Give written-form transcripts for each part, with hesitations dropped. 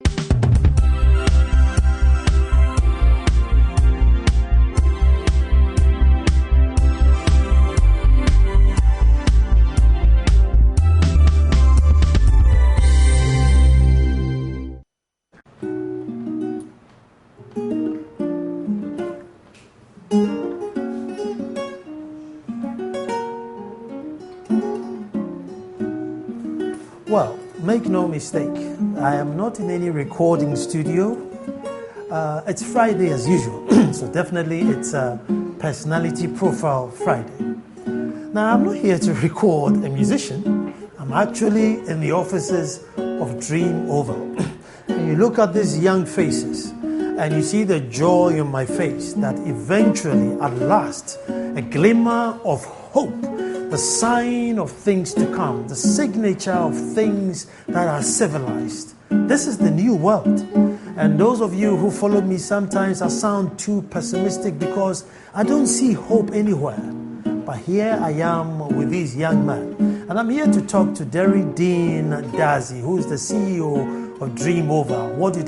Well, make no mistake, I am not in any recording studio. It's Friday as usual, so definitely it's a Personality Profile Friday. Now, I'm not here to record a musician. I'm actually in the offices of DreamOval. And you look at these young faces and you see the joy on my face that eventually, at last, a glimmer of hope, the sign of things to come, the signature of things that are civilized. This is the new world. And those of you who follow me sometimes, I sound too pessimistic because I don't see hope anywhere. But here I am with these young men. And I'm here to talk to Derrydean Dadzie, who is the CEO of DreamOval. What do?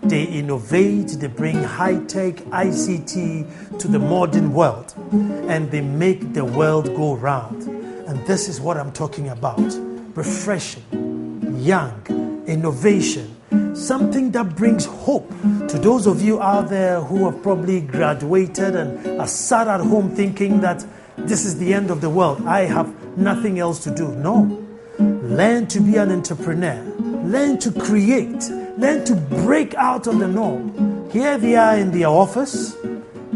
They innovate, they bring high-tech ICT to the modern world, and they make the world go round. And this is what I'm talking about. Refreshing, young, innovation, something that brings hope to those of you out there who have probably graduated and are sat at home thinking that this is the end of the world. I have nothing else to do. No. Learn to be an entrepreneur. Learn to create. Learn to break out of the norm. Here they are in their office,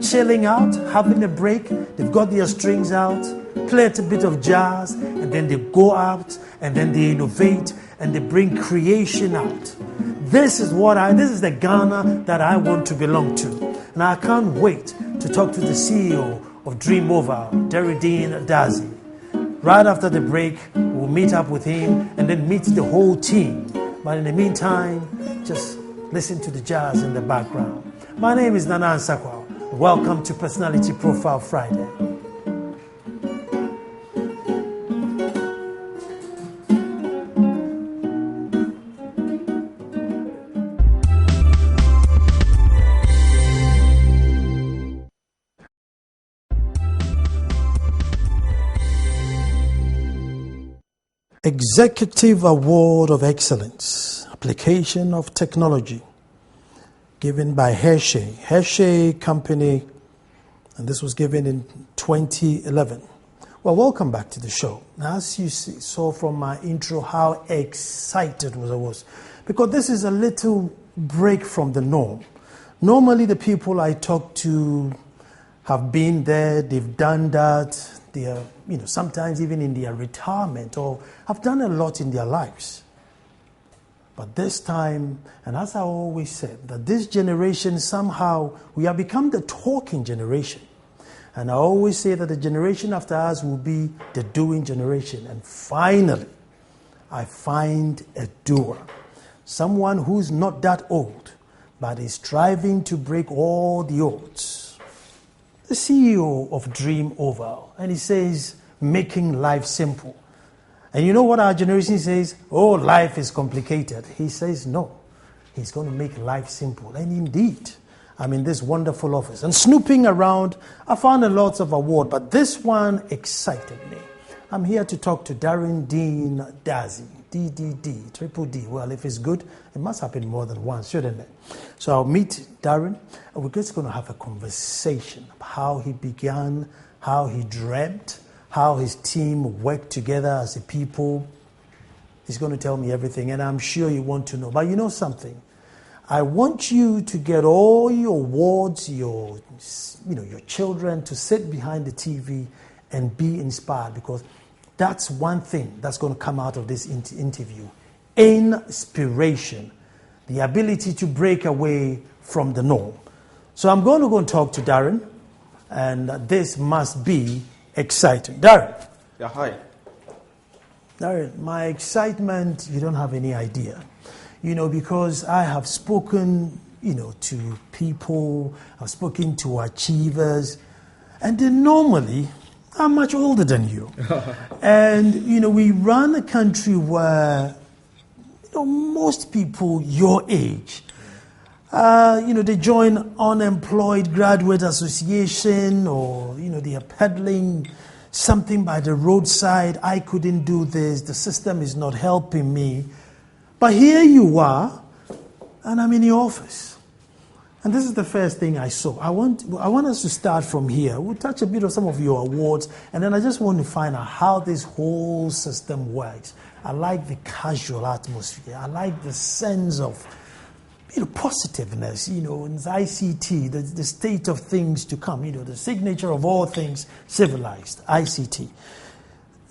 chilling out, having a break. They've got their strings out, play a bit of jazz, and then they go out, and then they innovate, and they bring creation out. This is the Ghana that I want to belong to. And I can't wait to talk to the CEO of DreamOval, Derrydean Dadzie. Right after the break, we'll meet up with him and then meet the whole team. But in the meantime, just listen to the jazz in the background. My name is Nana Ansakwa. Welcome to Personality Profile Friday. Executive Award of Excellence, Application of Technology, given by Hershey Company, and this was given in 2011. Well, welcome back to the show. Now, as you saw from my intro how excited I was, because this is a little break from the norm. Normally, the people I talk to have been there, they've done that, they are, sometimes even in their retirement or have done a lot in their lives. But this time, and as I always said, that this generation somehow, we have become the talking generation. And I always say that the generation after us will be the doing generation. And finally, I find a doer. Someone who's not that old, but is striving to break all the odds. The CEO of DreamOval, and he says, making life simple. And you know what our generation says? Oh, life is complicated. He says, no, he's going to make life simple. And indeed, I'm in this wonderful office. And snooping around, I found a lot of awards, but this one excited me. I'm here to talk to Derrydean Dadzie, DDD, Triple D. Well, if it's good, it must happen more than once, shouldn't it? So I'll meet Darren, and we're just going to have a conversation about how he began, how he dreamt, how his team worked together as a people. He's going to tell me everything, and I'm sure you want to know. But you know something? I want you to get all your awards, your children to sit behind the TV and be inspired, because that's one thing that's going to come out of this interview. Inspiration. The ability to break away from the norm. So I'm going to go and talk to Darren, and this must be exciting. Darren. Yeah, hi. Darren, my excitement, you don't have any idea. Because I have spoken, to people, I've spoken to achievers, and they normally are much older than you. And, we run a country where most people your age, they join unemployed graduate association, or, they are peddling something by the roadside. I couldn't do this. The system is not helping me. But here you are, and I'm in your office. And this is the first thing I saw. I want us to start from here. We'll touch a bit of some of your awards, and then I just want to find out how this whole system works. I like the casual atmosphere. I like the sense of positiveness, in ICT, the state of things to come, the signature of all things civilized, ICT.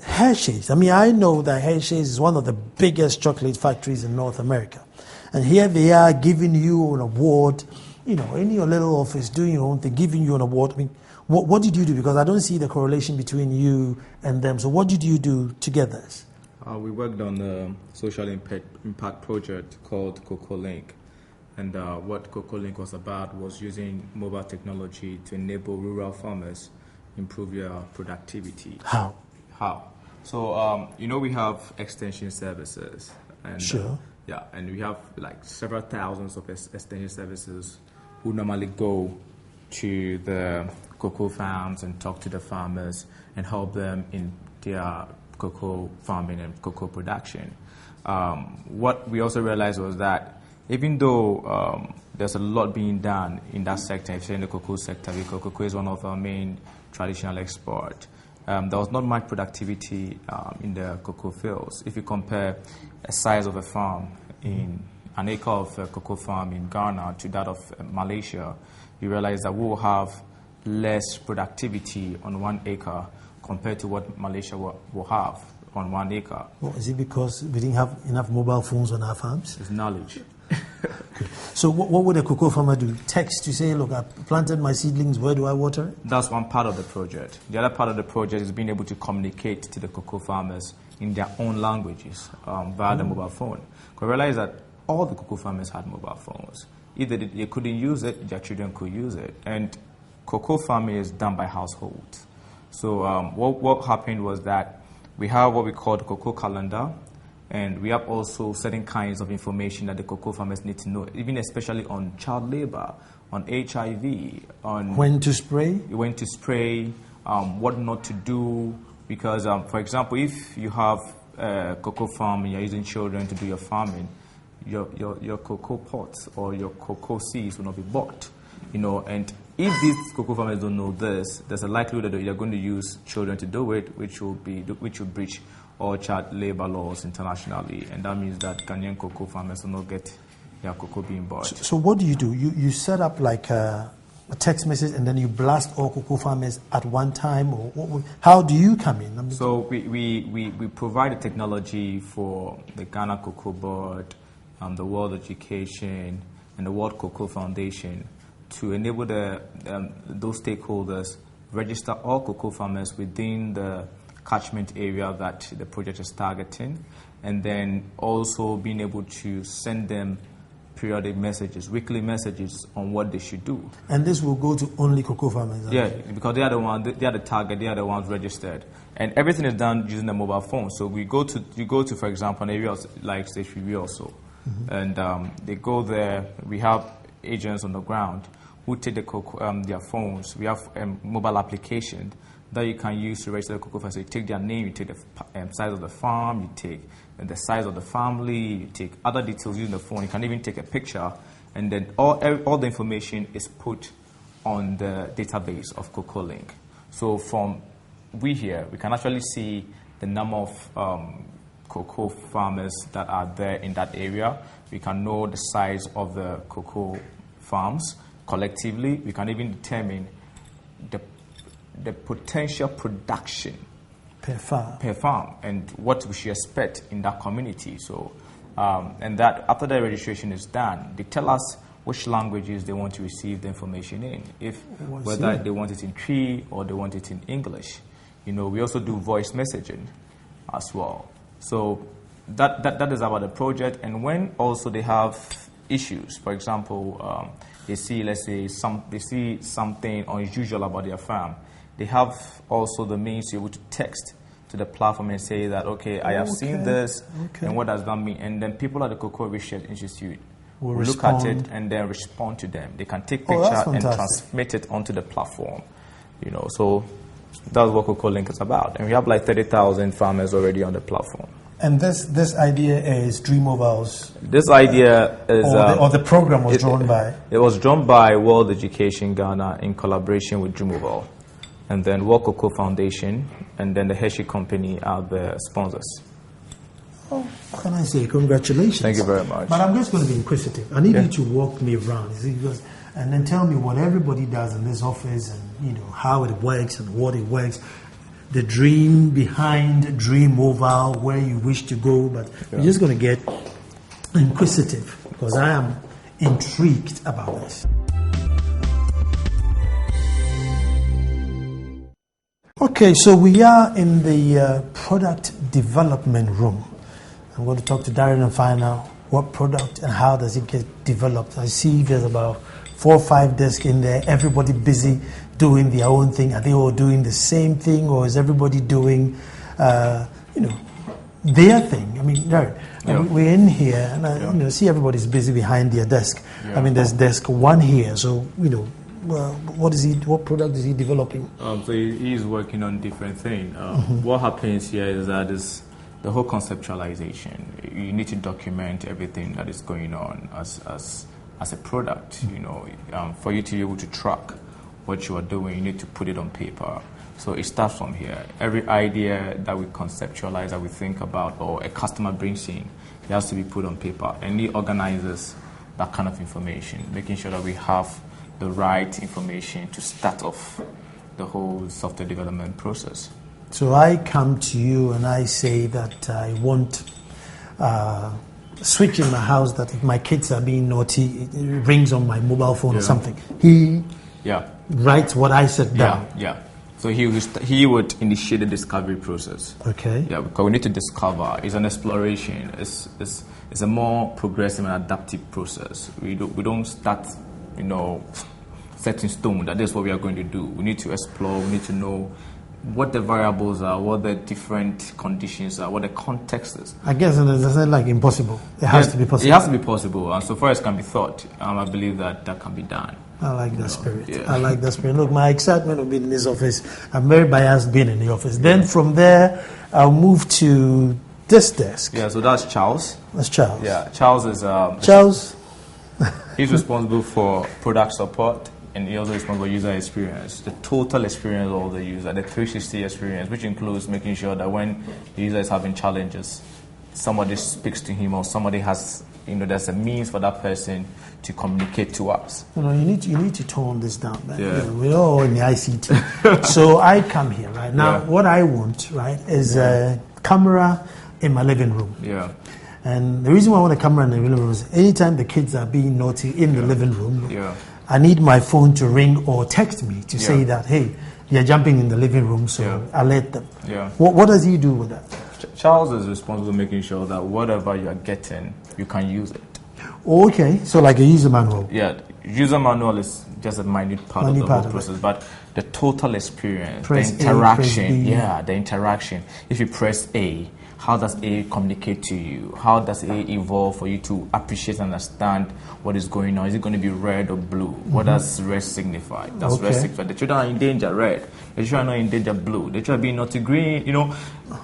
Hershey's, I know that Hershey's is one of the biggest chocolate factories in North America. And here they are giving you an award, in your little office, doing your own thing, giving you an award. What did you do? Because I don't see the correlation between you and them. So what did you do together? We worked on a social impact project called CocoaLink. And what CocoaLink was about was using mobile technology to enable rural farmers improve their productivity. How? So, we have extension services. And, sure. And we have several thousands of extension services who normally go to the cocoa farms and talk to the farmers and help them in their cocoa farming and cocoa production. What we also realized was that even though there's a lot being done in that sector, especially in the cocoa sector, because cocoa is one of our main traditional exports, there was not much productivity in the cocoa fields. If you compare a size of a farm in an acre of a cocoa farm in Ghana to that of Malaysia, you realize that we will have less productivity on 1 acre compared to what Malaysia will have on 1 acre. Well, is it because we didn't have enough mobile phones on our farms? It's knowledge. Okay. So what would a cocoa farmer do? Text to say, look, I planted my seedlings, where do I water it? That's one part of the project. The other part of the project is being able to communicate to the cocoa farmers in their own languages via the mobile phone. Because I realized that all the cocoa farmers had mobile phones. Either they couldn't use it, their children could use it. And cocoa farming is done by households. So what happened was that we have what we call the cocoa calendar, and we have also certain kinds of information that the cocoa farmers need to know, even especially on child labor, on HIV, on when to spray, what not to do. Because, for example, if you have a cocoa farm and you're using children to do your farming, your cocoa pots or your cocoa seeds will not be bought. And if these cocoa farmers don't know this, there's a likelihood that you're going to use children to do it, which will breach all child labor laws internationally, and that means that Ghanaian cocoa farmers will not get their cocoa being bought. So what do? You set up like a text message and then you blast all cocoa farmers at one time, or how do you come in? So we provide the technology for the Ghana Cocoa Board, the World Education, and the World Cocoa Foundation to enable those stakeholders register all cocoa farmers within the catchment area that the project is targeting, and then also being able to send them periodic messages, weekly messages on what they should do. And this will go to only cocoa farmers? Yeah, because they are the ones, they are the target, they are the ones registered. And everything is done using the mobile phone. So you go to, for example, an area like State Review also, and they go there. We have agents on the ground who take their phones. We have a mobile application that you can use to register the cocoa farm. So you take their name, you take the size of the farm, you take the size of the family, you take other details using the phone. You can even take a picture, and then all the information is put on the database of CocoaLink. So we can actually see the number of cocoa farmers that are there in that area. We can know the size of the cocoa farms collectively. We can even determine the potential production per farm and what we should expect in that community. So, and that after the registration is done, they tell us which languages they want to receive the information in, whether they want it in Cree or they want it in English. We also do voice messaging as well. So that is about the project. And when also they have issues, for example, they see something unusual about their farm, they have also the means to be able to text to the platform and say that, okay, I have seen this, and what does that mean? And then people at the Cocoa Research Institute will look at it and then respond to them. They can take pictures and transmit it onto the platform. You know, so that's what CocoaLink is about. And we have like 30,000 farmers already on the platform. And this idea is DreamOval's. This idea is, or the program was drawn by. It was drawn by World Education Ghana in collaboration with DreamOval, and then World Cocoa Foundation, and then the Hershey Company are the sponsors. Oh, what can I say? Congratulations. Thank you very much. But I'm just going to be inquisitive. I need you to walk me around, and then tell me what everybody does in this office, and how it works and what it works. The dream behind DreamOval, where you wish to go, but we're just going to get inquisitive because I am intrigued about this. Okay, so we are in the product development room. I'm going to talk to Darren and find out what product and how does it get developed. I see there's about 4 or 5 desks in there, everybody busy doing their own thing. Are they all doing the same thing, or is everybody doing, their thing? I mean, Darren, we're in here, and I see everybody's busy behind their desk. Yeah. I mean, there's desk 1 here, so what product is he developing? So he's working on different things. What happens here is that the whole conceptualization. You need to document everything that is going on as a product. For you to be able to track what you are doing, you need to put it on paper. So it starts from here. Every idea that we conceptualize, that we think about, or a customer brings in, it has to be put on paper. And he organizes that kind of information, making sure that we have the right information to start off the whole software development process. So I come to you and I say that I want a switch in my house that if my kids are being naughty, it rings on my mobile phone or something. He writes what I said down. Yeah. So he would initiate the discovery process. Okay. Yeah, because we need to discover. It's an exploration. It's a more progressive and adaptive process. We don't start, set in stone that this is what we are going to do. We need to explore. We need to know what the variables are, what the different conditions are, what the context is. I guess it's not like impossible. It has to be possible. It has to be possible, and so far as can be thought, I believe that can be done. I like that spirit. Yeah. I like that spirit. Look, my excitement of being in this office, I'm very biased being in the office. Then from there, I'll move to this desk. Yeah, so that's Charles. That's Charles. Yeah, Charles is... Charles? He's responsible for product support, and he also responsible for user experience, the total experience of the user, the 360 experience, which includes making sure that when the user is having challenges, somebody speaks to him, or somebody has, there's a means for that person to communicate to us. You need to tone this down, man. Yeah. We're all in the ICT. So I come here, right? Now, what I want, right, is a camera in my living room. Yeah. And the reason why I want a camera in the living room is anytime the kids are being naughty in the living room, I need my phone to ring or text me to say that, hey, they're jumping in the living room, so alert them. Yeah. What does he do with that? Charles is responsible for making sure that whatever you are getting, you can use it. Okay, so like a user manual. Yeah, user manual is just a minute part of the whole process, but the total experience, the interaction, the interaction. If you press A, how does A communicate to you? How does A evolve for you to appreciate and understand what is going on? Is it going to be red or blue? What does red signify? Does red signify the children are in danger red? The children are not in danger blue. The children are being naughty green.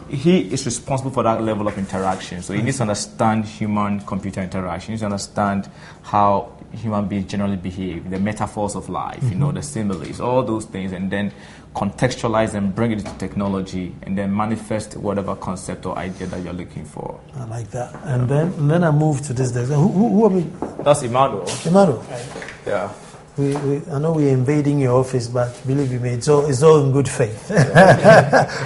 He is responsible for that level of interaction. So he needs to understand human-computer interaction. He needs to understand how human beings generally behave, the metaphors of life, the similes, all those things, and then contextualize and bring it to technology, and then manifest whatever concept or idea that you're looking for. I like that. And then I move to this desk. Who are we? That's Emmanuel. Emmanuel. Yeah. I know we're invading your office, but believe me, it's all in good faith.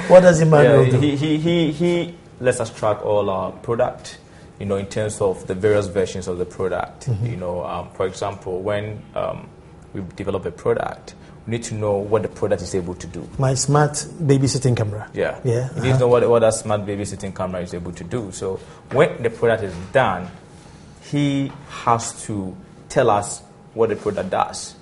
What does Emmanuel do? He lets us track all our product, in terms of the various versions of the product. For example, when we develop a product, we need to know what the product is able to do. My smart babysitting camera. Yeah. You need to know what that smart babysitting camera is able to do. So when the product is done, he has to tell us what the product does.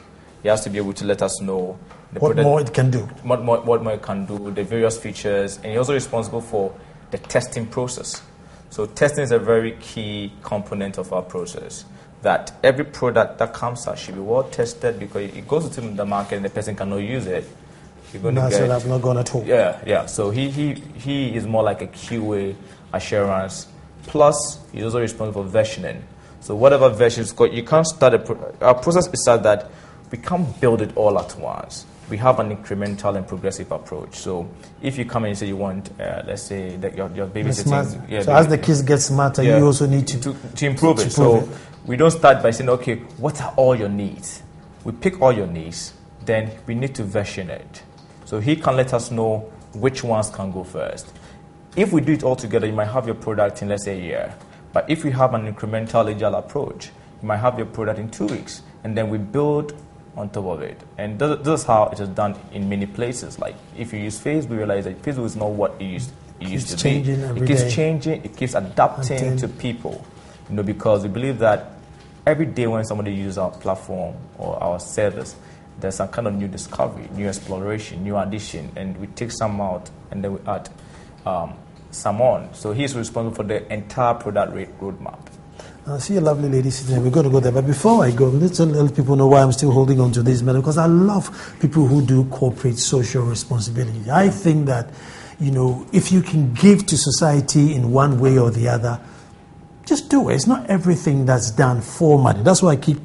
he has to be able to let us know what more it can do. What more it can do, the various features, and he's also responsible for the testing process. So testing is a very key component of our process. That every product that comes out should be well tested, because it goes to the market and the person cannot use it. You're going to get, I've not gone at all. Yeah. So he is more like a QA assurance. Plus, he's also responsible for versioning. So whatever version you can't start our process is such that we can't build it all at once. We have an incremental and progressive approach. So if you come in and say you want, let's say that your babysitting, so as the kids get smarter, you also need to improve it. So we don't start by saying, okay, what are all your needs? We pick all your needs, then we need to version it. So he can let us know which ones can go first. If we do it all together, you might have your product in, let's say, a year. But if we have an incremental agile approach, you might have your product in 2 weeks, and then we build on top of it. And this is how it is done in many places. Like if you use Facebook, you realize that Facebook is not what it used to be. It keeps changing, it keeps adapting to people. Because we believe that every day when somebody uses our platform or our service, there's some kind of new discovery, new exploration, new addition, and we take some out and then we add some on. So he's responsible for the entire product roadmap. I see a lovely lady sitting there. We're going to go there. But before I go, let's let people know why I'm still holding on to this matter, because I love people who do corporate social responsibility. I think that, if you can give to society in one way or the other, just do it. It's not everything that's done for money. That's why I keep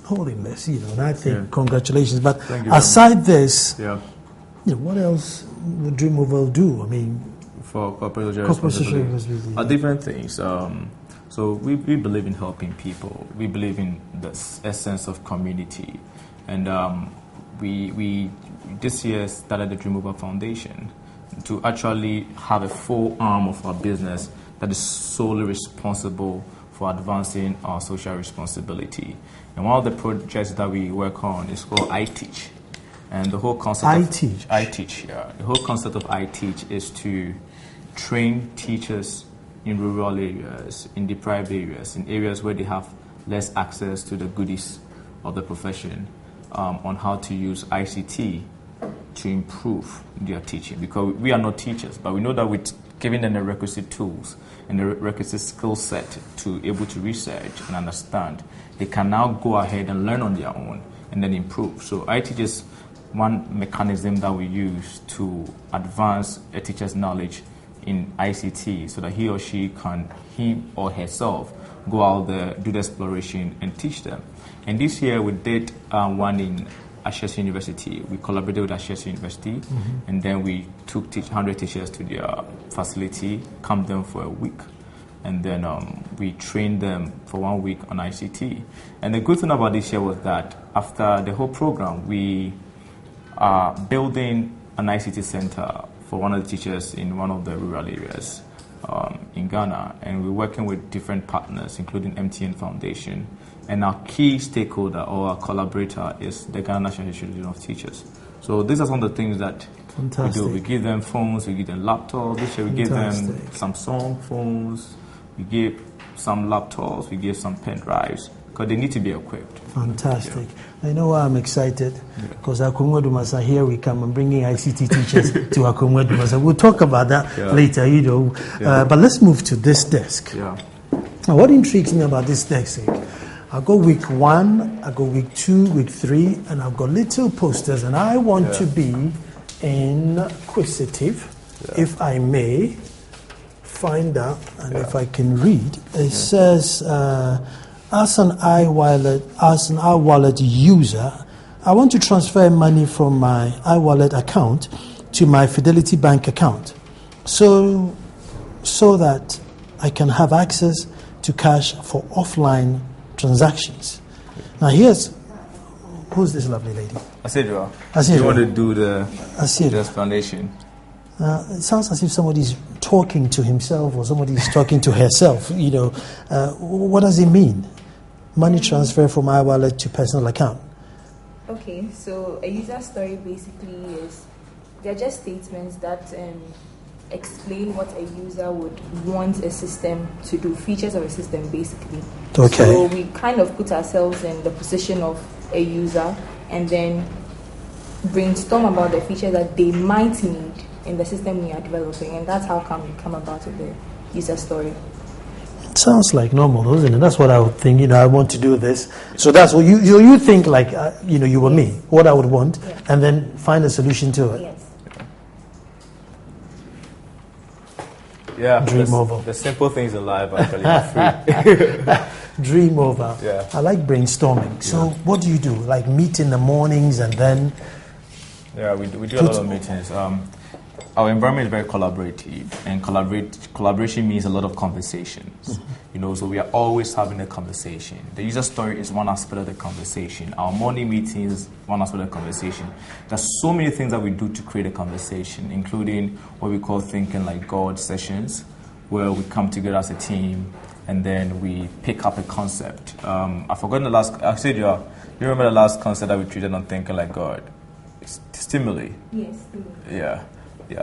holding this, and I think congratulations. But aside this, what else would DreamOval do? I mean, for corporate social responsibility, different things. So we believe in helping people. We believe in the essence of community, and we this year started the DreamOval Foundation to actually have a full arm of our business that is solely responsible for advancing our social responsibility. And one of the projects that we work on is called I Teach, and the whole concept I Teach. The whole concept of I Teach is to train teachers in rural areas, in deprived areas, in areas where they have less access to the goodies of the profession, on how to use ICT to improve their teaching. Because we are not teachers, but we know that with giving them the requisite tools and the requisite skill set to able to research and understand, they can now go ahead and learn on their own and then improve. So ICT is one mechanism that we use to advance a teacher's knowledge in ICT, so that he or herself go out there, do the exploration and teach them. And this year we did one in Ashesi University. We collaborated with Ashesi University, and then we took 100 teachers to their facility, camped them for a week, and then we trained them for 1 week on ICT. And the good thing about this year was that after the whole program, we are building an ICT center for one of the teachers in one of the rural areas in Ghana, and we're working with different partners, including MTN Foundation, and our key stakeholder or our collaborator is the Ghana National Association of Teachers. So these are some of the things that we do. We give them phones, we give them laptops. This year we give them Samsung phones, we give some laptops, we give some pen drives, because they need to be equipped. Fantastic. I know why I'm excited, because Akumwe Dumasa, here we come, I'm bringing ICT teachers to Akumwe Dumasa. We'll talk about that later, but let's move to this desk. Now, what intrigues me about this desk, I go week 1, I go week 2, week 3, and I've got little posters, and I want to be inquisitive, if I may find out, and if I can read. It says, as an iWallet user, I want to transfer money from my iWallet account to my Fidelity Bank account, so that I can have access to cash for offline transactions. Now who's this lovely lady? Asidra. You want to do the explanation? It sounds as if somebody's talking to himself or somebody's talking to herself. What does it mean? Money transfer from iWallet to personal account. Okay, so a user story basically is, they're just statements that explain what a user would want a system to do, features of a system basically. Okay. So we kind of put ourselves in the position of a user and then brainstorm about the features that they might need in the system we are developing, and that's how we come about with the user story. It sounds like normal, doesn't it? That's what I would think. I want to do this. So that's what you think, like, you were me, what I would want, and then find a solution to it. Yes. Yeah, DreamOval. The simple things in life actually are free. DreamOval. Yeah. I like brainstorming. So what do you do? Like meet in the mornings and then? Yeah, we do a lot of meetings. Our environment is very collaborative, and collaboration means a lot of conversations. So we are always having a conversation. The user story is one aspect of the conversation. Our morning meetings is one aspect of the conversation. There's so many things that we do to create a conversation, including what we call thinking like God sessions, where we come together as a team and then we pick up a concept. I've forgotten the last. Actually, you remember the last concept that we treated on thinking like God? Stimuli. Yes. Yeah.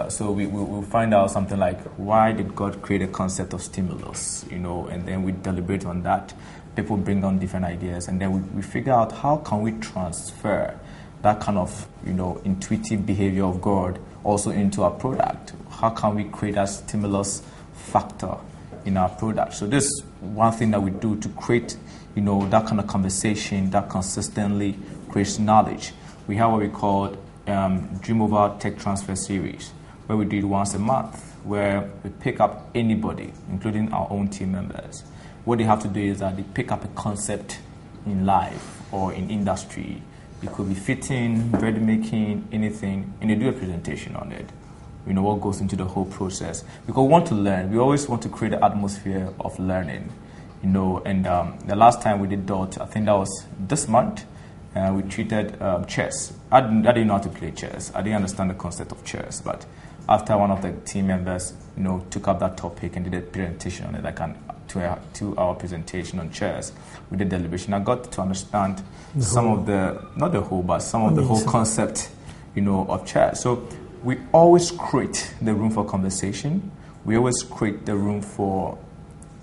So we'll find out something like, why did God create a concept of stimulus, and then we deliberate on that. People bring on different ideas, and then we figure out how can we transfer that kind of, intuitive behavior of God also into our product. How can we create a stimulus factor in our product? So this is one thing that we do to create, that kind of conversation that consistently creates knowledge. We have what we call DreamOval Tech Transfer Series, where we do it once a month, where we pick up anybody, including our own team members. What they have to do is that they pick up a concept in life or in industry. It could be fitting, bread making, anything, and they do a presentation on it. What goes into the whole process. Because we want to learn. We always want to create an atmosphere of learning. And the last time we did DOT, I think that was this month, we treated chess. I didn't know how to play chess. I didn't understand the concept of chess. But after one of the team members, took up that topic and did a presentation on it, like an 2-hour presentation on chess, we did deliberation. I got to understand some of the, not the whole, but some of the whole concept, of chess. So we always create the room for conversation. We always create the room for,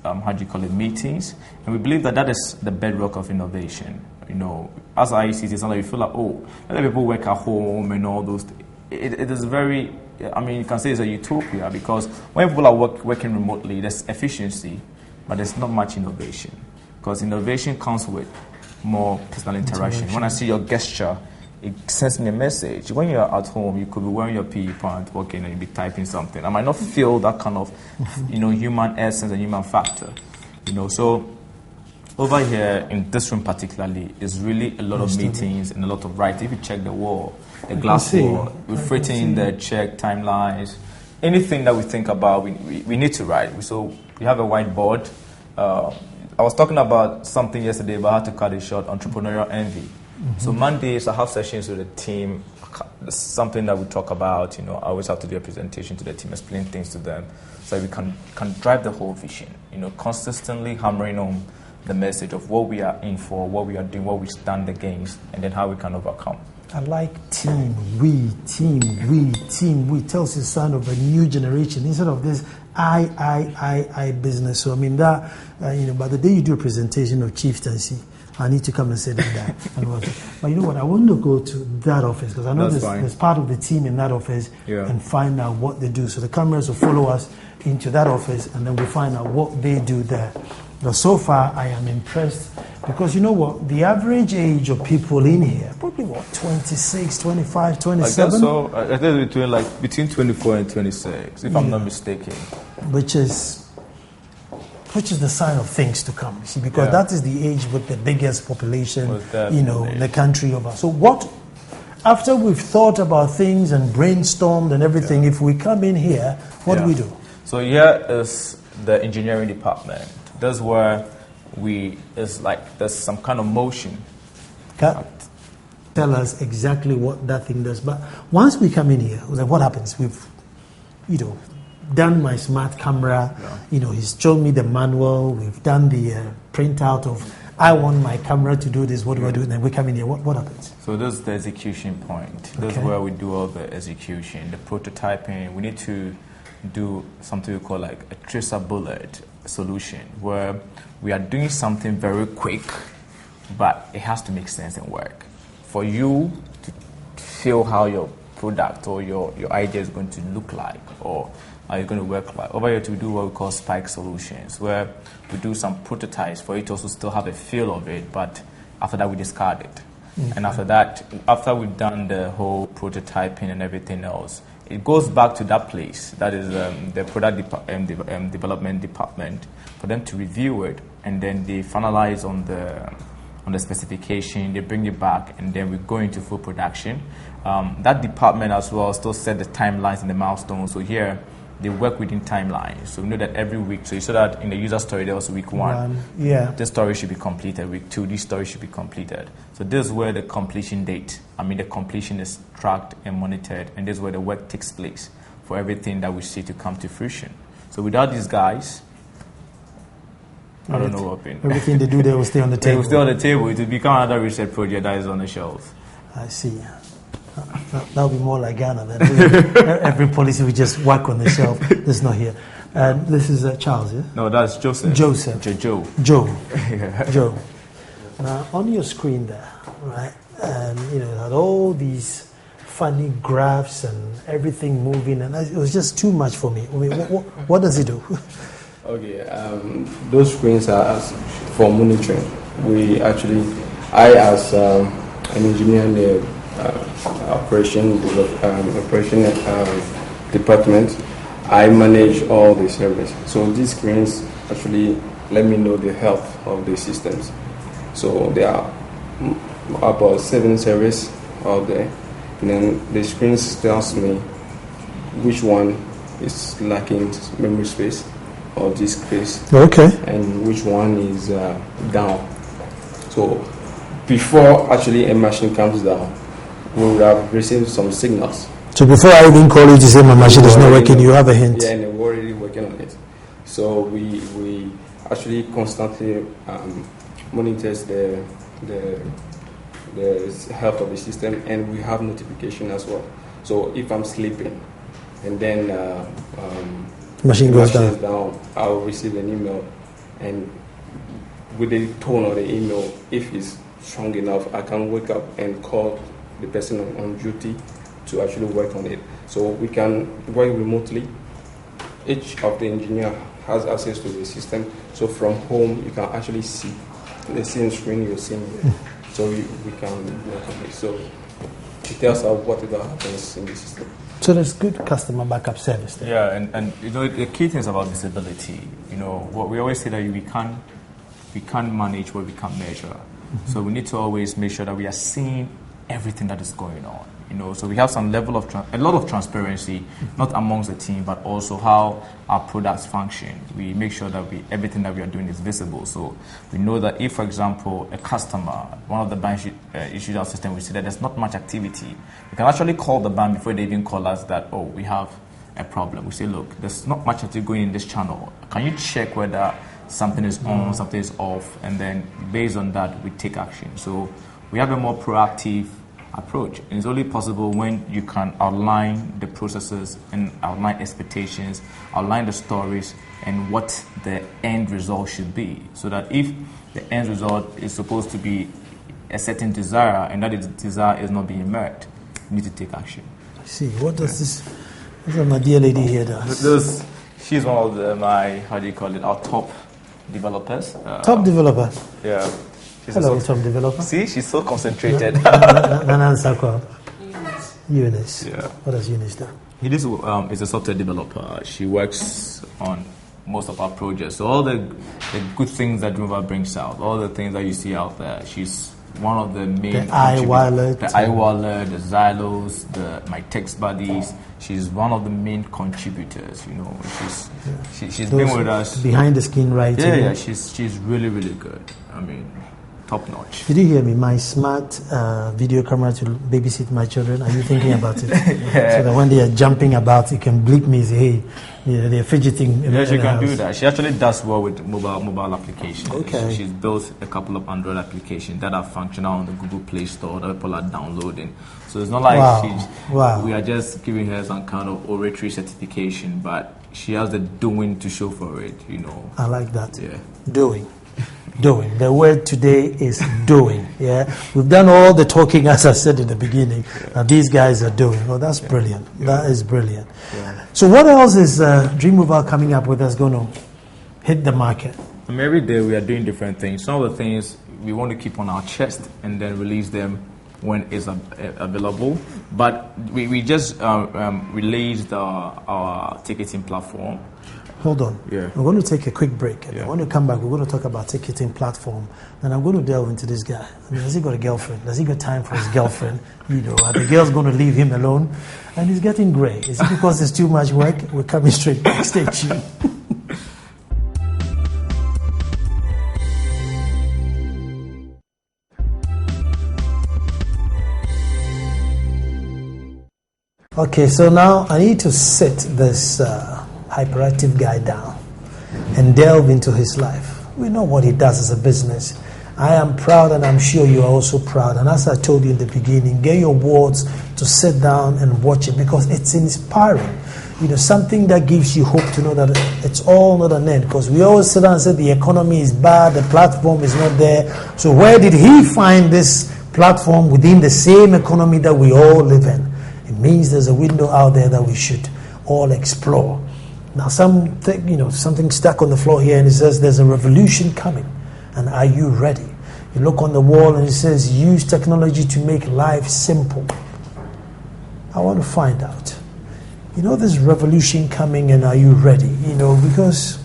meetings. And we believe that is the bedrock of innovation. As I see it, it's not like you feel like, let people work at home and all those things. It is very, you can say it's a utopia, because when people are working remotely, there's efficiency, but there's not much innovation. Because innovation comes with more personal interaction. When I see your gesture, it sends me a message. When you're at home, you could be wearing your PE pant, working, and you'll be typing something. I might not feel that kind of, human essence and human factor. So over here in this room particularly is really a lot of meetings and a lot of writing. If you check the wall, the glass wall, we've written the check timelines, anything that we think about, we need to write. So we have a whiteboard. I was talking about something yesterday, but I had to cut it short, entrepreneurial envy. So Mondays I have sessions with the team, something that we talk about. I always have to do a presentation to the team, explain things to them, so we can drive the whole vision. Consistently hammering on the message of what we are in for, what we are doing, what we stand against, and then how we can overcome. I like team, we tells the sign of a new generation instead of this I business. So that, by the day you do a presentation of chieftaincy, I need to come and sit in that. But you know what? I want to go to that office, because I know there's part of the team in that office, and find out what they do. So the cameras will follow us into that office, and then we find out what they do there. But so far, I am impressed, because you know what? The average age of people in here, probably 26, 25, 27? I guess so. I think between 24 and 26, if I'm not mistaken. Which is the sign of things to come, you see, because that is the age with the biggest population, in the country of us. So what, after we've thought about things and brainstormed and everything, if we come in here, what do we do? So here is the engineering department. That's where there's some kind of motion. Tell us exactly what that thing does. But once we come in here, what happens? We've, done my smart camera. He's shown me the manual. We've done the printout of, I want my camera to do this. What do I do? And then we come in here. What happens? So this is the execution point. This is where we do all the execution, the prototyping. We need to do something we call like a tracer bullet solution, where we are doing something very quick, but it has to make sense and work. for you to feel how your product or your idea is going to look like or how it's going to work like. Over here we do what we call spike solutions, where we do some prototypes for it to also still have a feel of it, but after that we discard it. And after that, after we've done the whole prototyping and everything else, it goes back to that place, that is the product development department, for them to review it, and then they finalize on the specification, they bring it back, and then we go into full production. That department as well still set the timelines and the milestones. So here, they work within timelines. So we know that every week, so you saw that in the user story, there was week 1. This story should be completed. Week 2, this story should be completed. So this is where the completion date, the completion is tracked and monitored, and this is where the work takes place for everything that we see to come to fruition. So without these guys, I don't know what happened. Everything they do there will stay on the table. It will stay on the table. It will become another research project that is on the shelf. I see. That would be more like Ghana then. Every policy we just whack on the shelf. That's not here. And this is Charles, yeah? No, that's Joseph. Joseph. Joe. Yeah. Joe. Now, on your screen there, right, and it had all these funny graphs and everything moving, and it was just too much for me. What does it do? Okay, those screens are for monitoring. I as an engineer in the operation department, I manage all the servers. So these screens actually let me know the health of the systems. So there are about 7 servers out there, and then the screens tells me which one is lacking memory space or disk space, and which one is down. So before actually a machine comes down, we would have received some signals. So before I even call you to say my machine is not working, you have a hint. Yeah, and we're already working on it. So we actually constantly monitors the health of the system, and we have notification as well. So if I'm sleeping and then machine goes down, I'll receive an email, and with the tone of the email, if it's strong enough, I can wake up and call the person on duty to actually work on it. So we can work remotely. Each of the engineer has access to the system. So from home, you can actually see the same screen you're seeing here. So we can work on it. So it tells us whatever happens in the system. So there's good customer backup service there. Yeah, and the key thing is about visibility. What we always say that we can't manage what we can't measure. So we need to always make sure that we are seeing everything that is going on. So we have some level of a lot of transparency, not amongst the team, but also how our products function. We make sure that everything that we are doing is visible. So we know that if, for example, a customer, one of the banks issues our system, we see that there's not much activity. We can actually call the bank before they even call us that, we have a problem. We say, look, there's not much activity going in this channel. Can you check whether something is on, something is off, and then based on that, we take action. So we have a more proactive approach. And it's only possible when you can outline the processes and outline expectations, outline the stories, and what the end result should be. So that if the end result is supposed to be a certain desire, and that desire is not being met, you need to take action. I see. What does my dear lady here does? She's one of our top developers. Top developer? Yeah. Hello, top developer. See, she's so concentrated. Eunice. Yeah. What does Eunice do? Eunice is a software developer. She works on most of our projects. So all the good things that DreamOval brings out, all the things that you see out there, she's one of the main. The iWallet. The iWallet, the Xylos, my text buddies. She's one of the main contributors. She's been with us behind the screen writing. Yeah. She's really, really good. Top notch. Did you hear me? My smart video camera to babysit my children. Are you thinking about it? Yeah. So that when they are jumping about, you can bleep me and say, hey, they're fidgeting. Yeah, she can do that. She actually does well with mobile applications. Okay. She's built a couple of Android applications that are functional on the Google Play Store that people are downloading. So it's not like we are just giving her some kind of oratory certification, but she has the doing to show for it. I like that. Yeah. Doing. The word today is doing. Yeah, we've done all the talking, as I said in the beginning, that these guys are doing. Oh, that's brilliant. That is brilliant. So what else is DreamOval coming up with that's going to hit the market? Every day we are doing different things. Some of the things we want to keep on our chest and then release them when it's available. But we just released our ticketing platform. Hold on. Yeah. We're going to take a quick break. And when we come back, we're going to talk about ticketing platform. And I'm going to delve into this guy. I mean, has he got a girlfriend? Does he got time for his girlfriend? You know, are the girls going to leave him alone? And he's getting grey. Is it because there's too much work? We're coming straight back. Stay tuned. Okay, so now I need to sit this hyperactive guy down and delve into his life. We know what he does as a business. I am proud, and I'm sure you are also proud. And as I told you in the beginning, get your wards to sit down and watch it because it's inspiring. You know, something that gives you hope to know that it's all not an end. Because we always sit down and say the economy is bad, the platform is not there. So where did he find this platform within the same economy that we all live in? It means there's a window out there that we should all explore. Now, something stuck on the floor here, and it says there's a revolution coming. And are you ready? You look on the wall, and it says use technology to make life simple. I want to find out. You know, there's revolution coming, and are you ready? You know, because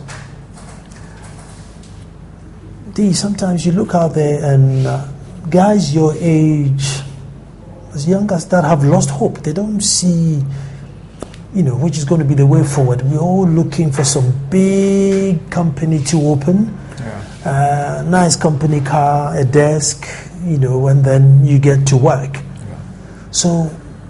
sometimes you look out there, and guys your age, as young as that, have lost hope. They don't see, you know, which is going to be the way forward. We're all looking for some big company to open, nice company car, a desk, you know, and then you get to work. So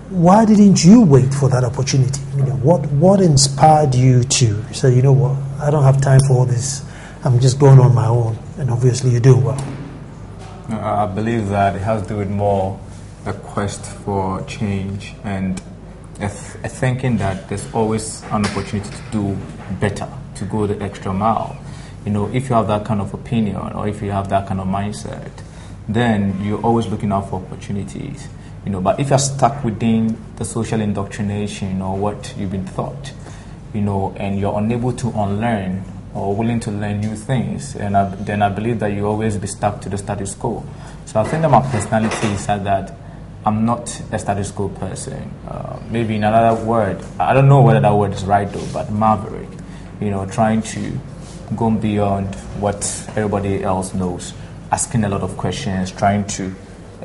why didn't you wait for that opportunity? You know, what inspired you to say, you know what, I don't have time for all this. I'm just going on my own. And obviously you're doing well. I believe that it has to do with more a quest for change and a thinking that there's always an opportunity to do better, to go the extra mile. You know, if you have that kind of opinion or if you have that kind of mindset, then you're always looking out for opportunities. You know, but if you're stuck within the social indoctrination or what you've been taught, you know, and you're unable to unlearn or willing to learn new things, and then I believe that you always be stuck to the status quo. So I think that my personality is that I'm not a status quo person. Maybe in another word, I don't know whether that word is right though, but maverick. You know, trying to go beyond what everybody else knows, asking a lot of questions, trying to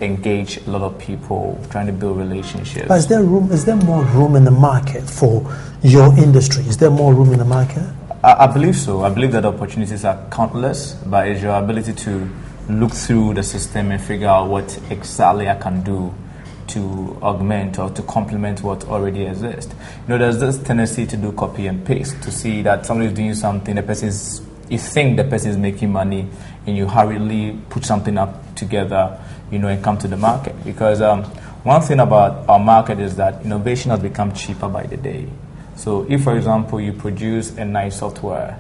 engage a lot of people, trying to build relationships. But is there more room in the market for your industry? Is there more room in the market? I believe so. I believe that opportunities are countless, but it's your ability to look through the system and figure out what exactly I can do to augment or to complement what already exists. You know, there's this tendency to do copy and paste, to see that somebody is doing something, you think the person is making money, and you hurriedly put something up together, you know, and come to the market. Because one thing about our market is that innovation has become cheaper by the day. So if, for example, you produce a nice software,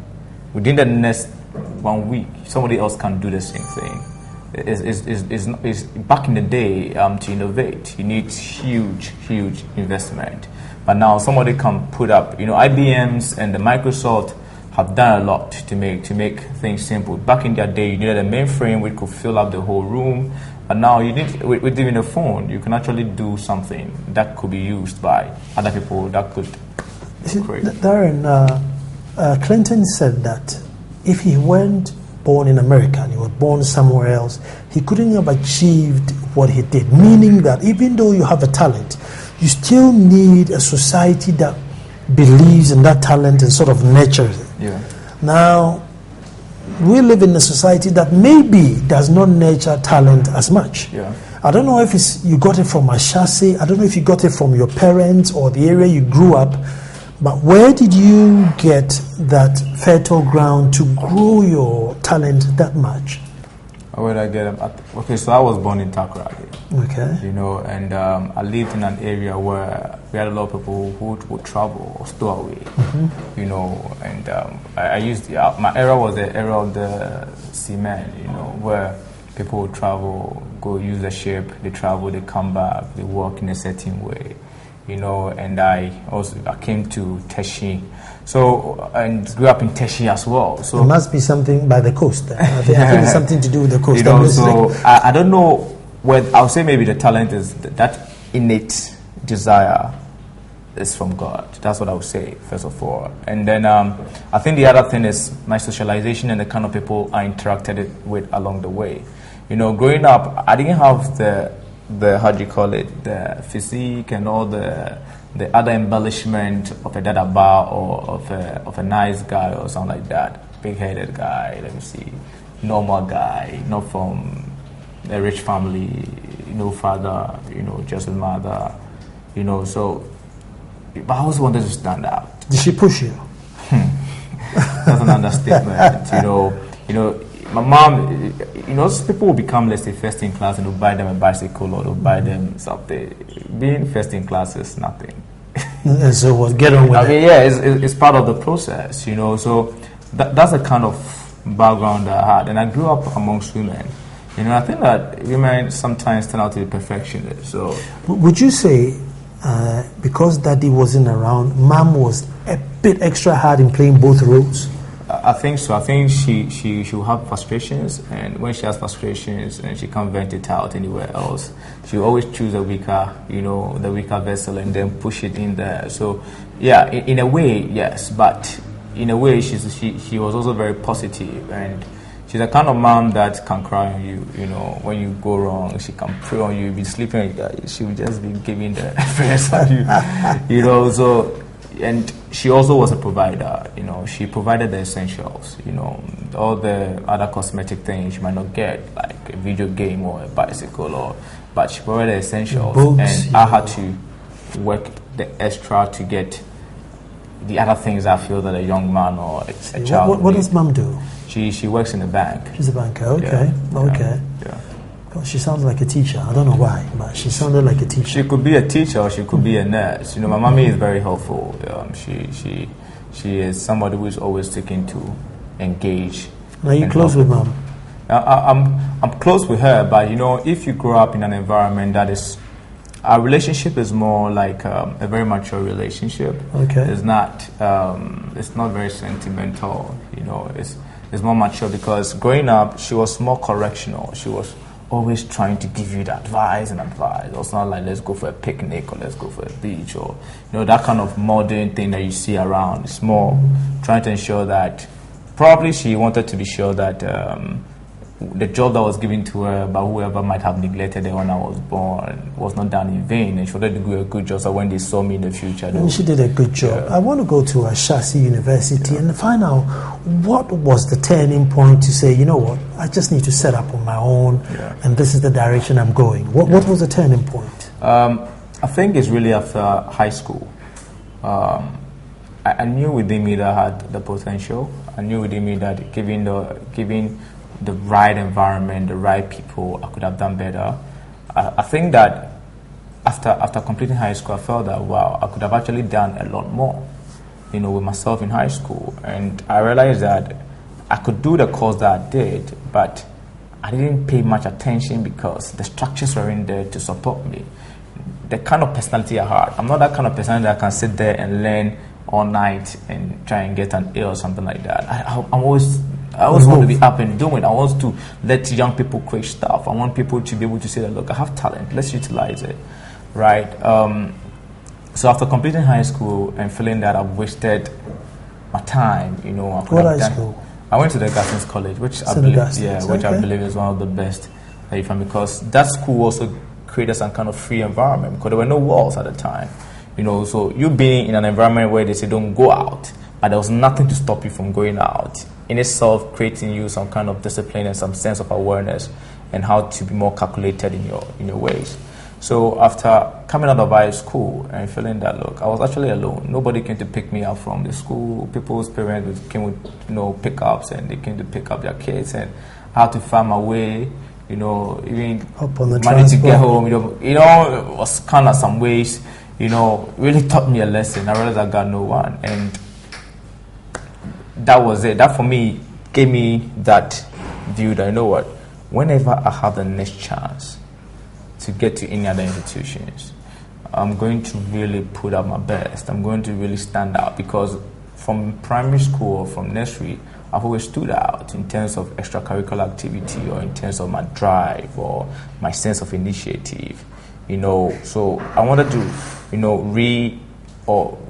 within the next 1 week, somebody else can do the same thing. Is back in the day, to innovate, you need huge investment. But now somebody can put up, you know, IBM's and the Microsoft have done a lot to make things simple. Back in their day, you needed a mainframe which could fill up the whole room. But now you need, with even a phone, you can actually do something that could be used by other people that could create. Darren, Clinton said that if he weren't born in America and he was born somewhere else, he couldn't have achieved what he did. Meaning that even though you have a talent, you still need a society that believes in that talent and sort of nurtures it. Yeah. Now, we live in a society that maybe does not nurture talent as much. Yeah. I don't know if you got it from a chassis, I don't know if you got it from your parents or the area you grew up, but where did you get that fertile ground to grow your talent that much? Where did I get it? Okay, so I was born in Takoradi. Okay. You know, and I lived in an area where we had a lot of people who would travel or stow away. Mm-hmm. You know, and I used my era was the era of the cement. You know, where People would travel, go use the ship, they travel, they come back, they work in a certain way, you know. And I came to Teshi, so, and grew up in Teshi as well. So it must be something by the coast. I think it's something to do with the coast. You know, so I don't know where, I'll say maybe the talent is that innate desire is from God. That's what I would say, first of all. And then I think the other thing is my socialization and the kind of people I interacted with along the way. You know, growing up, I didn't have the how do you call it, the physique and all the other embellishment of a dadaba or of a nice guy or something like that. Big-headed guy, let me see, normal guy, not from a rich family, no father, you know, just a mother, you know, so but I always wanted to stand out. Did she push you? That's an understatement. You know, my mom, you know, people will become, let's say, first in class and will buy them a bicycle or they'll buy them something. Being first in class is nothing. And so what? Get on with it. I mean, yeah, it's part of the process, you know. So that's the kind of background that I had, and I grew up amongst women. You know, I think that women sometimes turn out to be perfectionists. So, would you say, because Daddy wasn't around, Mom was a bit extra hard in playing both roles? I think so. I think she will have frustrations, and when she has frustrations and she can't vent it out anywhere else, she will always choose the weaker vessel and then push it in there. So, yeah, in a way, yes, but in a way, she was also very positive, and she's the kind of mom that can cry on you. You know, when you go wrong, she can pray on you. You'll be sleeping, she will just be giving the prayers on you. You know, so. And she also was a provider, you know. She provided the essentials, you know, all the other cosmetic things you might not get, like a video game or a bicycle, but she provided the essentials. Books, and I had to work the extra to get the other things I feel that a young man or a child. What does Mom do? She works in a bank. She's a banker, okay. Yeah. Okay. Yeah. She sounds like a teacher. I don't know why, but she sounded like a teacher. She could be a teacher or she could be a nurse. You know, my mommy is very helpful. She is somebody who is always seeking to engage. Are you close with Mom? I'm close with her, but you know, if you grow up in an environment that is, our relationship is more like a very mature relationship. Okay. It's not very sentimental. You know, it's more mature because growing up, she was more correctional. She was always trying to give you the advice. It's not like let's go for a picnic or let's go for a beach or, you know, that kind of modern thing that you see around. It's more trying to ensure that probably she wanted to be sure that the job that was given to her by whoever might have neglected her when I was born was not done in vain, and she wanted to do a good job so when they saw me in the future. She did a good job. Yeah. I want to go to Ashasi University and find out what was the turning point to say, you know what, I just need to set up on my own, and this is the direction I'm going. What was the turning point? I think it's really after high school. I knew within me that I had the potential. I knew within me that given the right environment, the right people, I could have done better. I think that after completing high school, I felt that, wow, I could have actually done a lot more, you know, with myself in high school. And I realized that I could do the course that I did, but I didn't pay much attention because the structures weren't there to support me. The kind of personality I had, I'm not that kind of personality that can sit there and learn all night and try and get an A or something like that. I always want to be up and doing. I want to let young people create stuff. I want people to be able to say that, look, I have talent, let's utilize it, right? So after completing high school and feeling that I've wasted my time, you know, what high school? I went to the Gardens College, which I believe is one of the best that you find, because that school also created some kind of free environment because there were no walls at the time, you know. So you being in an environment where they say don't go out, but there was nothing to stop you from going out, in itself creating you some kind of discipline and some sense of awareness and how to be more calculated in your ways. So after coming out of high school and feeling that, look, I was actually alone. Nobody came to pick me up from the school. People's parents came with, you know, pickups, and they came to pick up their kids, and I had to find my way, you know, even money to get home, you know, it was kind of some ways, you know, really taught me a lesson. I realized I got no one, and that was it. That for me gave me that view that, you know what, whenever I have the next chance to get to any other institutions, I'm going to really put up my best. I'm going to really stand out, because from primary school or from nursery, I've always stood out in terms of extracurricular activity, or in terms of my drive or my sense of initiative. So I wanted to,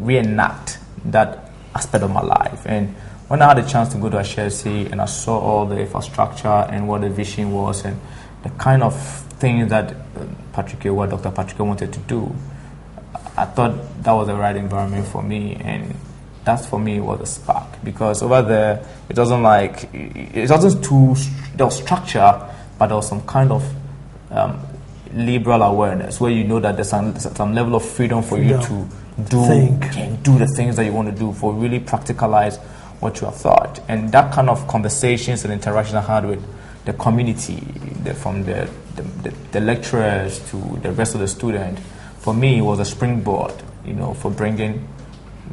reenact that aspect of my life. And when I had a chance to go to Ashesi and I saw all the infrastructure and what the vision was and the kind of things that Dr. Patrick wanted to do, I thought that was the right environment for me, and that for me was a spark, because over there it wasn't there was structure, but there was some kind of liberal awareness where you know that there's some level of freedom for you to do the things that you want to do, for really practicalize what you have thought. And that kind of conversations and interaction I had with the community, from the lecturers to the rest of the students, for me was a springboard, for bringing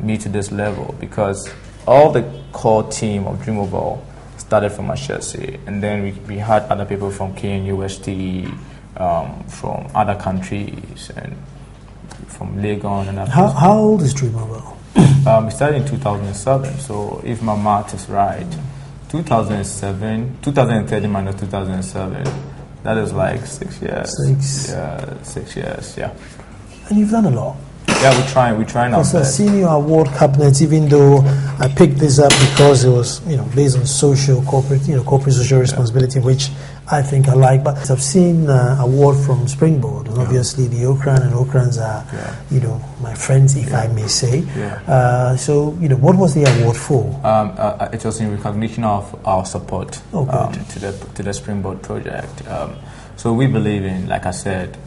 me to this level, because all the core team of DreamOval started from Ashesi, and then we had other people from KNUST, from other countries, and from Legon and other How old is DreamOval? It started in 2007, so if my math is right, 2013 minus 2007, that is like 6 years. 6 years, yeah. And you've done a lot. Yeah, we're trying our As best. a senior award cabinet, even though I picked this up because it was, based on corporate social responsibility, which I think I like. But I've seen award from Springboard, and obviously the Okran and Okrans are, my friends, if I may say. Yeah. So, what was the award for? It was in recognition of our support to the Springboard project. So we believe in, like I said,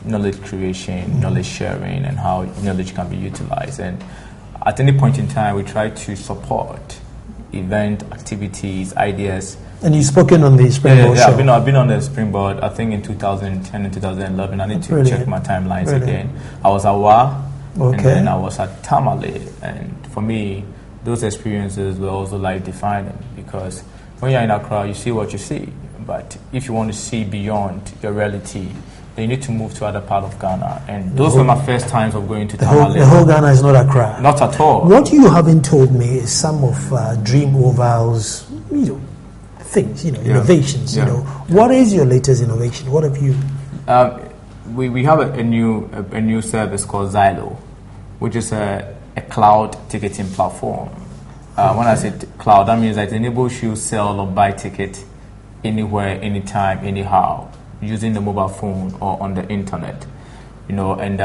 knowledge creation, knowledge sharing, and how knowledge can be utilized. And at any point in time, we try to support event activities, ideas. And you've spoken on the Springboard show. I've been on the Springboard, I think in 2010 and 2011. I need to check my timelines again. I was at WA, and then I was at Tamale. And for me, those experiences were also life-defining, because when you're in Accra, you see what you see. But if you want to see beyond your reality, then you need to move to other part of Ghana. And those were my first times of going to Tamale. The whole Ghana is not Accra. Not at all. What you haven't told me is some of DreamOval's, things, innovations. What is your latest innovation? What have you? We have a new service called Xylo, which is a cloud ticketing platform. When I say cloud, that means that it enables you to sell or buy ticket anywhere, anytime, anyhow, using the mobile phone or on the internet. And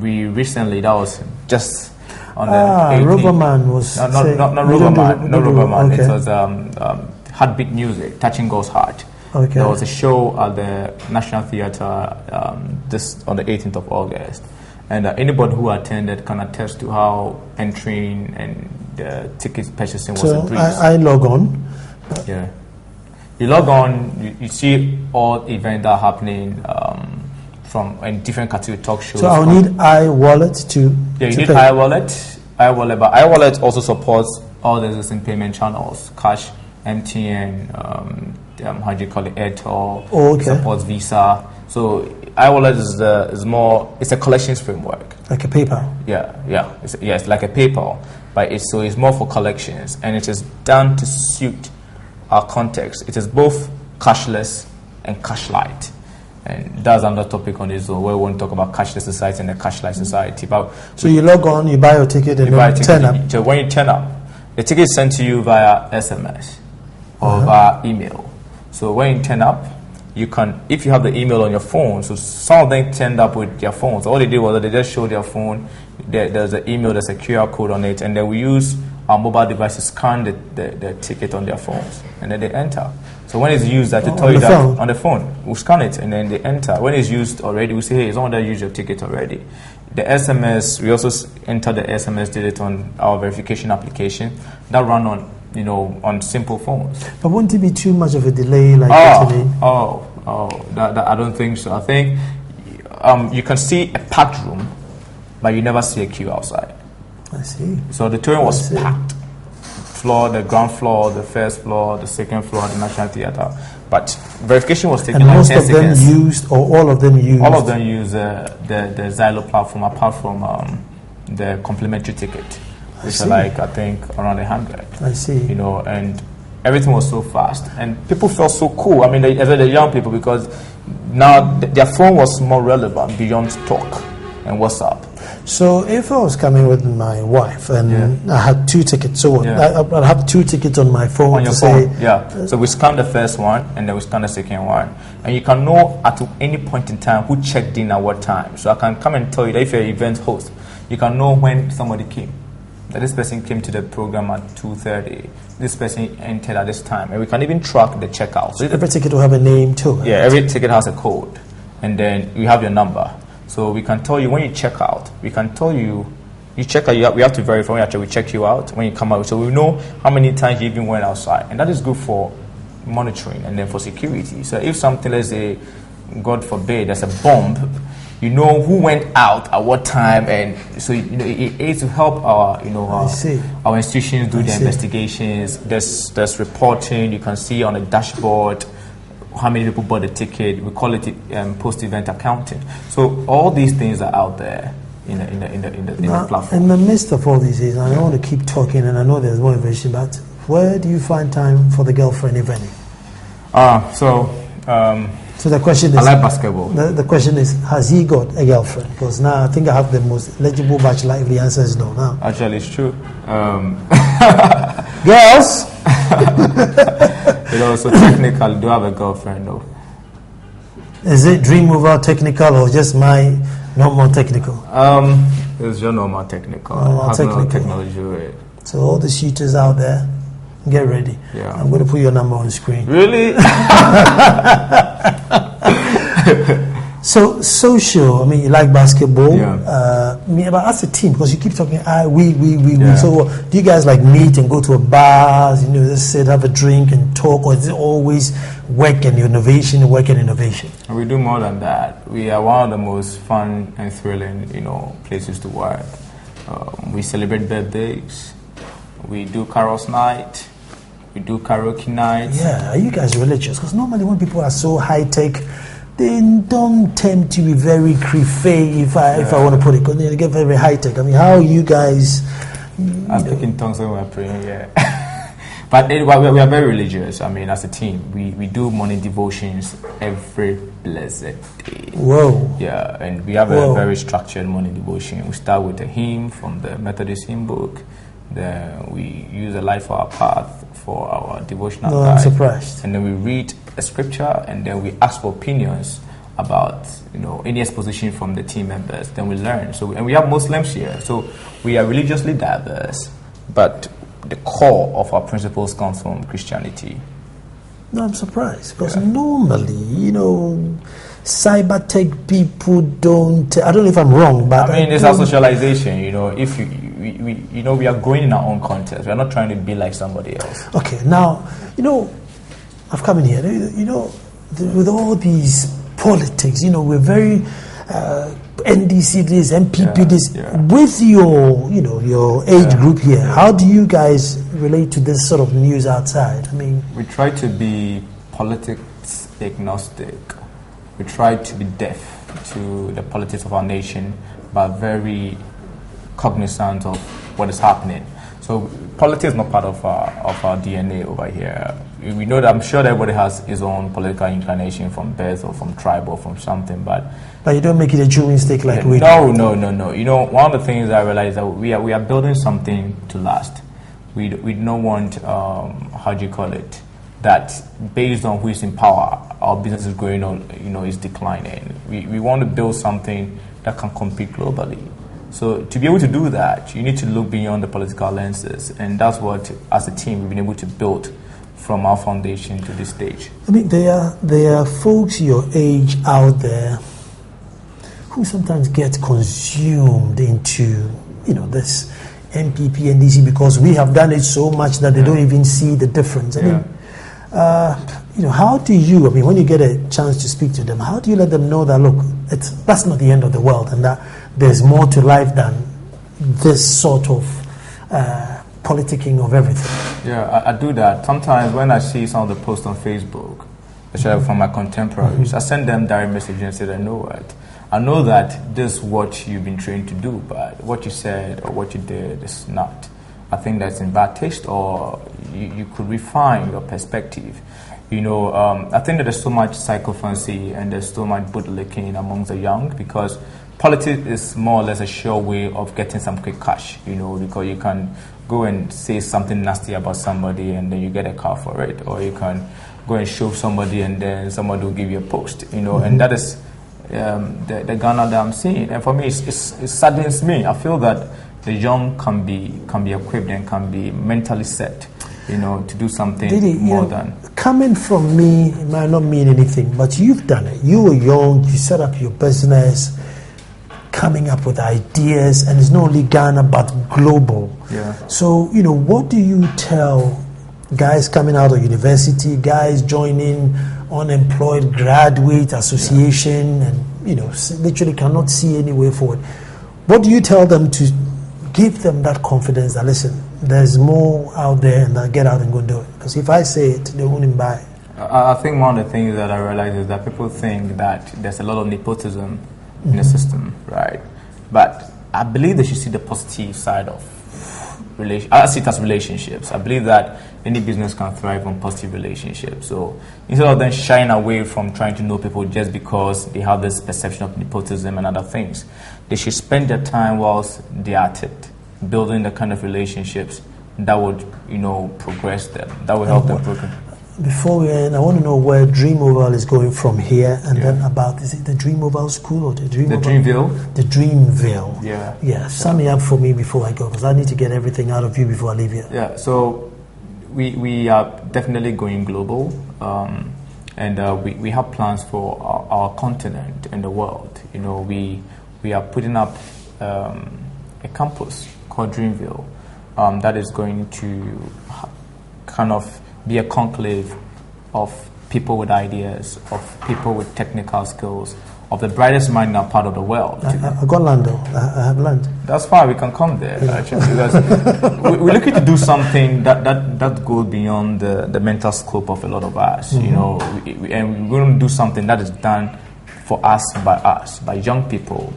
we recently, that was just on the 18th. Roverman was not Roverman. It was Heartbeat Music, Touching God's Heart. There was a show at the National Theatre this on the 18th of August, and anybody who attended can attest to how entering and ticket purchasing was a breeze. I log on. Yeah, you log on, you see all events that are happening from in different category talk shows. So I'll need iWallet to. Yeah, you need iWallet, but iWallet also supports all the existing payment channels, cash, MTN, how do you call it, Airtel. It supports Visa. So iWallet it's a collections framework. Like a PayPal. Yeah. It's like a PayPal, but it's more for collections, and it is done to suit our context. It is both cashless and cash light. And that's another topic on this, where we want to talk about cashless society and the cashless society. But so you log on, you buy your ticket, and then turn up. So when you turn up, the ticket is sent to you via SMS or via email. So when you turn up, you can, if you have the email on your phone, so some of them turned up with their phones. All they did was they just showed their phone, there's an email, there's a QR code on it, and then we use our mobile device to scan the ticket on their phones, and then they enter. So when it's used, I have to tell you that on the phone, we'll scan it, and then they enter. When it's used already, we say, hey, someone that used your ticket already. The SMS, we also enter the SMS data on our verification application that run on, on simple phones. But wouldn't it be too much of a delay, like Italy? That I don't think so. I think you can see a packed room, but you never see a queue outside. I see. So the train was packed floor, the ground floor, the first floor, the second floor, the National Theatre. But verification was taken and like most 10 of them seconds. used, or all of them used? All of them use the Xylo platform, apart from the complimentary ticket, which are like, I think, around 100. I see. You know, and everything was so fast, and people felt so cool. I mean, the young people, because now their phone was more relevant beyond talk and WhatsApp. So if I was coming with my wife and I had 2 tickets, so I'd have 2 tickets on my phone On your phone, so we scan the first one and then we scan the second one, and you can know at any point in time who checked in at what time. So I can come and tell you that if you're an event host, you can know when somebody came. That this person came to the program at 2:30. This person entered at this time, and we can even track the checkout. So every ticket will have a name too. Right? Yeah, every ticket has a code, and then you have your number. So we can tell you when you check out. We can tell you check out. We have to verify when we check you out, when you come out. So we know how many times you even went outside, and that is good for monitoring and then for security. So if something, let's say, God forbid, there's a bomb, you know who went out at what time, and so it aids to help our our institutions do their investigations. There's reporting. You can see on the dashboard how many people bought the ticket. We call it post-event accounting. So all these things are out there in the platform. In the midst of all these things, I don't want to keep talking, and I know there's more information, but where do you find time for the girlfriend, if any? So the question is, I like basketball. The question is, has he got a girlfriend? Because now I think I have the most legible bachelor if the answer is no now. Actually, it's true. Girls? So technically, do I have a girlfriend though? Is it DreamOval technical or just my normal technical? It's your normal technical. Normal technical. No technology with it. So all the shooters out there, get ready. Yeah. I'm going to put your number on the screen. Really? So social, I mean, you like basketball. Yeah. But as a team, because you keep talking, we. Yeah. So do you guys like meet and go to a bar, just sit, have a drink and talk, or is it always work and innovation? We do more than that. We are one of the most fun and thrilling, places to work. We celebrate birthdays. We do carols night. We do karaoke night. Yeah, are you guys religious? Because normally when people are so high tech, they don't tend to be very creepy, if I want to put it, because they get very high tech. I mean, how are you guys? I speak in tongues when we're praying, But we are very religious. I mean, as a team, we do morning devotions every blessed day. Whoa. Yeah, and we have a very structured morning devotion. We start with a hymn from the Methodist hymn book. Then we use a Life for Our Path for our devotional guide. I'm surprised. And then we read a scripture, and then we ask for opinions about any exposition from the team members. Then we learn. And we have Muslims here, so we are religiously diverse, but the core of our principles comes from Christianity. No, I'm surprised because normally, cyber tech people don't. I don't know if I'm wrong, but I mean, it's our socialization. If we are growing in our own context. We are not trying to be like somebody else. Okay, now I've come in here. With all these politics, we're very NDC this, MPP this. With your age group here, how do you guys relate to this sort of news outside? I mean, we try to be politics agnostic. We try to be deaf to the politics of our nation, but very cognizant of what is happening. So politics is not part of our DNA over here. We know that, I'm sure that everybody has his own political inclination from birth or from tribe or from something, but you don't make it a chewing stick like we do. No. One of the things I realize that we are building something to last. We don't want that based on who is in power, our business is going on, is declining. We want to build something that can compete globally. So to be able to do that, you need to look beyond the political lenses, and that's what, as a team, we've been able to build from our foundation to this stage. I mean, there are folks your age out there who sometimes get consumed into, this MPP and DC because we have done it so much that they don't even see the difference. I mean, how do you, when you get a chance to speak to them, how do you let them know that, look, that's not the end of the world and that there's more to life than this sort of politicking of everything. Yeah, I do that. Sometimes when I see some of the posts on Facebook, especially from my contemporaries, I send them direct messages and say, I know what. I know that this is what you've been trained to do, but what you said or what you did is not. I think that's in bad taste, or you could refine your perspective. You know, I think that there's so much psychophancy and there's so much bootlicking amongst the young, because politics is more or less a sure way of getting some quick cash, you know, because you can go and say something nasty about somebody and then you get a car for it, or you can go and show somebody and then somebody will give you a post, you know, and that is the Ghana that I'm seeing. And for me, it saddens me. I feel that the young can be equipped and can be mentally set, you know, to do something more than. Coming from me, it might not mean anything, but you've done it. You were young, you set up your business, coming up with ideas, and it's not only Ghana but global. Yeah. So, you know, what do you tell guys coming out of university, guys joining unemployed graduate association, and, you know, literally cannot see any way forward? What do you tell them to give them that confidence that, listen, there's more out there, and I'll get out and go do it? Because if I say it, they won't even buy it. I think one of the things that I realize is that people think that there's a lot of nepotism in the system, right? But I believe they should see the positive side of I see it as relationships. I believe that any business can thrive on positive relationships. So instead of them shying away from trying to know people just because they have this perception of nepotism and other things, they should spend their time whilst they're at it, building the kind of relationships that would, you know, progress them, that would help them progress. Before we end, I want to know where DreamOval is going from here, and then about, is it the DreamOval school or the DreamOval? The Dreamville. The Dreamville. Yeah. Yeah. Sum me up for me before I go, because I need to get everything out of you before I leave here. Yeah. So we are definitely going global, and we have plans for our continent and the world. You know, we are putting up a campus called Dreamville that is going to kind of be a conclave of people with ideas, of people with technical skills, of the brightest mind in our part of the world. I've got land though. I have land. That's fine, we can come there, actually, because we're looking to do something that goes beyond the mental scope of a lot of us, you know, and we're going to do something that is done for us, by young people,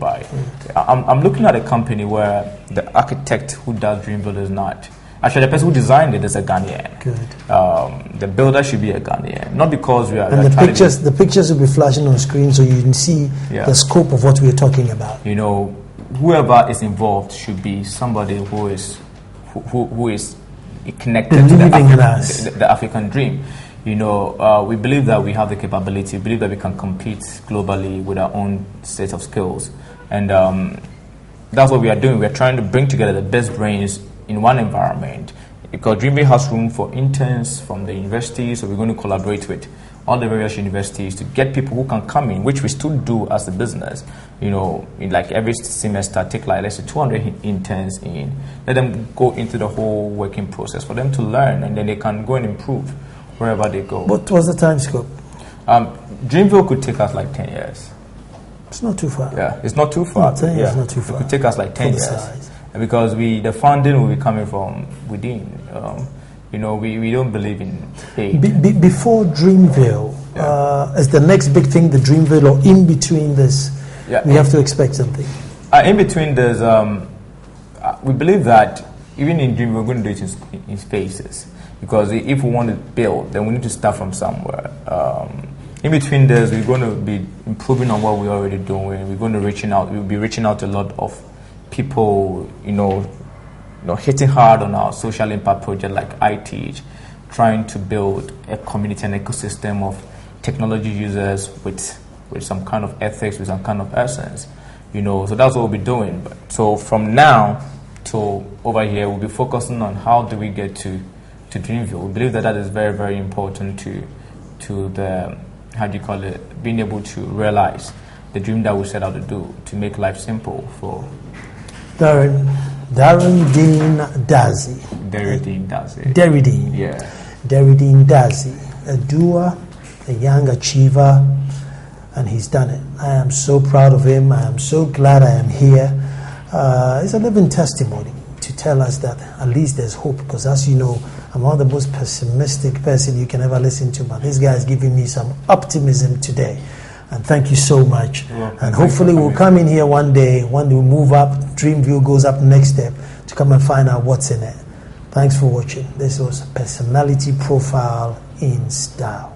I'm looking at a company where the architect who does Dreamville is not. Actually, the person who designed it is a Ghanaian. Good. The builder should be a Ghanaian, not because we are. And the pictures will be flashing on screen, so you can see the scope of what we are talking about. You know, whoever is involved should be somebody who is connected to the African dream. You know, we believe that we have the capability. We believe that we can compete globally with our own set of skills, and that's what we are doing. We are trying to bring together the best brains in one environment, because Dreamville has room for interns from the universities, so we're going to collaborate with all the various universities to get people who can come in, which we still do as a business. You know, in like every semester, take like let's say 200 interns in, let them go into the whole working process for them to learn, and then they can go and improve wherever they go. What was the time scope? Dreamville could take us like 10 years. It's not too far. Yeah, it's not too far. 10 years is not too far. It could take us like 10 years. Size. Because the funding will be coming from within. You know, we don't believe in aid. Before Dreamville, is the next big thing the Dreamville, or in between this, we have to expect something? In between there's, we believe that even in Dreamville we're going to do it in spaces. Because if we want to build, then we need to start from somewhere. In between this, we're going to be improving on what we're already doing. We're going to we'll be reaching out to a lot of people, you know, hitting hard on our social impact project like I Teach, trying to build a community and ecosystem of technology users with some kind of ethics, with some kind of essence, you know. So that's what we'll be doing. So from now to over here, we'll be focusing on how do we get to Dreamville. We believe that is very, very important to the, how do you call it, being able to realize the dream that we set out to do, to make life simple for Derrydean Dadzie. Derrydean Dadzie. Derrydean. Yeah. Derrydean Dadzie, a doer, a young achiever, and he's done it. I am so proud of him. I am so glad I am here. It's a living testimony. to tell us that at least there's hope, because as you know, I'm not the most pessimistic person you can ever listen to, but this guy is giving me some optimism today. And thank you so much. And hopefully we'll come in here one day, when we move up, DreamView goes up next step, to come and find out what's in it. Thanks for watching. This was Personality Profile in Style.